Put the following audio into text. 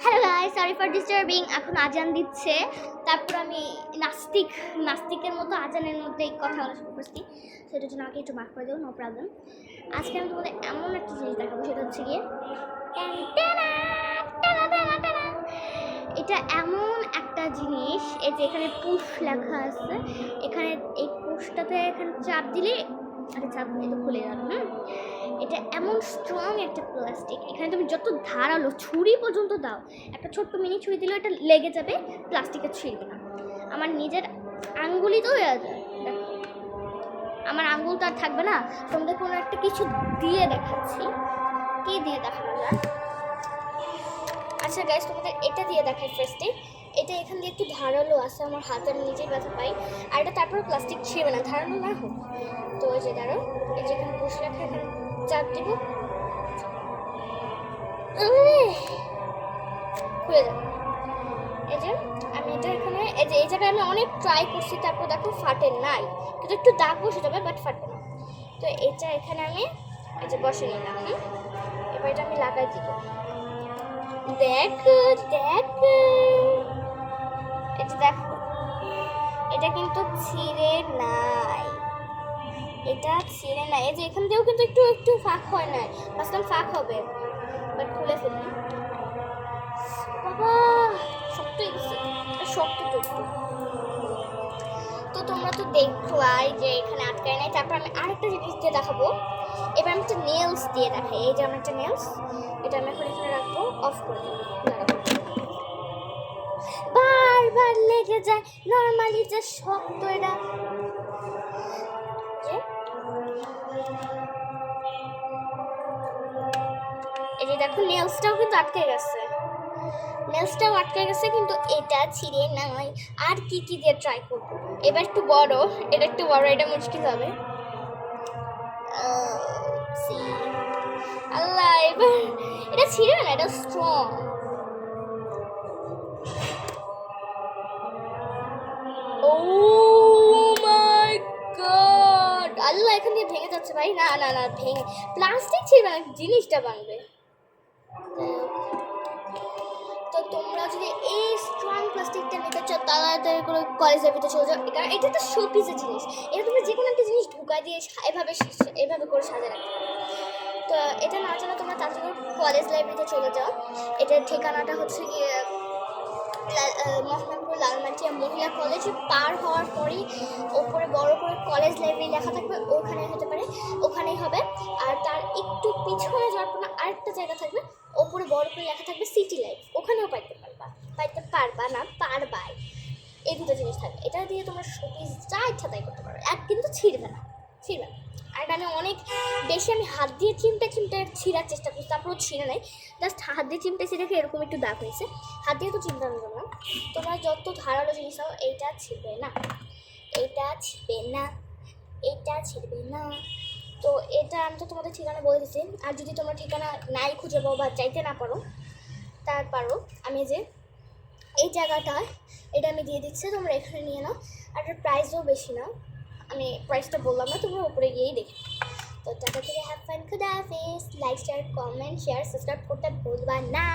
Hello guys, sorry for disturbing. এখন আজান দিচ্ছে, তারপর আমি নাস্তিকের মতো আজানের মধ্যে এই কথা বলা শুরু করছি। সেটার জন্য আমাকে একটু মাফ করে দেবো, নো প্রবলেম। আজকে আমি তোমাদের এমন একটা জিনিস দেখাবো, সেটা হচ্ছে গিয়ে এটা এমন একটা জিনিস, এই যে এখানে পুশ লেখা আছে, এখানে এই পুশটাতে এখানে চাপ দিলে চাপ এটা খুলে যাবে। এটা এমন স্ট্রং একটা প্লাস্টিক, এখানে তুমি যত ধারালো ছুরি পর্যন্ত দাও, একটা ছোট্ট মিনি ছুরি দিলেও এটা লেগে যাবে, প্লাস্টিকের ছিঁড়বে না। আমার নিজের আঙ্গুলি তো হয়ে যায়, দেখো আমার আঙ্গুল তো আর থাকবে না। তোমাদের কোনো একটা কিছু দিয়ে দেখাচ্ছি, কি দিয়ে দেখানো যায়। আচ্ছা গাইস, তোমাদের এটা দিয়ে দেখাই ফার্স্টে। এটা এখান দিয়ে একটু ধারালো আছে, আমার হাতের নিজেই ব্যথা পাই। আর এটা তারপরে প্লাস্টিক ছিঁড়বে না, ধারালো না হোক। তো ওই যে দাঁড়ো, এই যে এখানে বসে রাখা, এখানে চাপ দিব, খুলে যাবে। এই যে আমি এটা এখানে, এই যে এই জায়গায় আমি অনেক ট্রাই করছি, তারপর দেখো ফাটে নাই, কিন্তু একটু দাগ বসে যাবে, বাট ফাটবে না। তো এটা এখানে আমি এই যে বসে নিলাম। এবার এটা আমি লাগাই দিব। দেখো দেখো, এটা দেখো, এটা কিন্তু ছিঁড়ে নাই, এটা ছিঁড়ে নাই। এই যে এখান দিয়েও কিন্তু একটু একটু ফাঁক হয় নাই, ভাবলাম ফাঁক হবে, বাট খুলে ফেলি। বাবা শক্ত গেছে, শক্ত টুকটু। তো তোমরা তো দেখলাই যে এখানে আটকায় নাই। তারপর আমি আরেকটা জিনিস দিয়ে দেখাবো। এবার আমি একটা নেলস দিয়ে দেখাই। এই যে আমার একটা নেলস, এটা আমি এখন এখানে রাখবো, অফ করে দেবো। বারবার লেগে যায়, নর্মালি যে শক্ত এটা। এই যে দেখো নেলসটাও কিন্তু আটকে গেছে, নেলসটাও আটকে গেছে, কিন্তু এটা ছিঁড়ে নাই। আর কি কি দিয়ে ট্রাই করবো। এবার একটু বড়, এটা একটু বড়, এটা মুশকিল হবে। আল্লাহ, এবার এটা ছিঁড়ে না, এটা স্ট্রং। ও মাই গড, আল্লাহ এখান দিয়ে ভেঙে যাচ্ছে ভাই। না না না, ভেঙে প্লাস্টিক ছিঁড়বে না, জিনিসটা ভাঙবে। তো তোমরা যদি এই স্ট্রং প্লাস্টিকটা নিতে চাও, তাড়াতাড়ি করে কলেজের ভিতরে চলে যাও, কারণ এটা একটা শো পিসের জিনিস। এটা তুমি যে কোনো একটা জিনিস ঢুকাই দিয়ে এভাবে করে সাজিয়ে রাখতে পারো। তো এটা না জানো, তোমরা তাড়াতাড়ি করে কলেজ লাইব্রেরিতে চলে যাও। এটার ঠিকানাটা হচ্ছে গিয়ে মোহাম্মদপুর লালমাটিয়া মহিলা কলেজ পার হওয়ার পরই ওপরে বড় করে কলেজ লাইব্রেরি লেখা থাকবে, ওখানে হতে পারে, ওখানেই হবে। আর তার একটু পিছনে যাওয়ার পর আরেকটা জায়গা থাকবে, ওপরে বড় করে লেখা থাকবে সিটি লাইফ, ওখানেও পাইতে পারবা না, পারবাই। এই দুটো জিনিস থাকবে, এটা দিয়ে তোমরা শোপিস যা ইচ্ছা তাই করতে পারো, এক কিন্তু ছিঁড়বে না। আর আমি অনেক বেশি আমি হাত দিয়ে চিমটে ছিঁড়ার চেষ্টা করছি, তারপরেও ছিঁড়ে নাই। জাস্ট হাত দিয়ে চিমটেছি দেখে এরকম একটু দাগ হয়েছে। হাত দিয়ে তো চিমটানো যাবে না। তোমরা যত ধারালো জিনিস নাও, এইটা ছিঁড়বে না, এইটা ছিঁড়বে না, এইটা ছিঁড়বে না। তো এটা আমি তো তোমাদের ঠিকানা বলে দিচ্ছি। আর যদি তোমরা ঠিকানা নাই খুঁজে পাও বা চাইতে না পারো, তারপরও আমি যে এই জায়গাটা, এটা আমি দিয়ে দিচ্ছি, তোমরা এখানে নিয়ে নাও। আর এটার প্রাইসও বেশি না, আমি প্রাইসটা বললাম না, তোমরা উপরে গিয়েই দেখে। তো টাটা থেকে হ্যাভ ফান, খুদা হাফেজ। Like share comment share subscribe করতে ভুলবা না।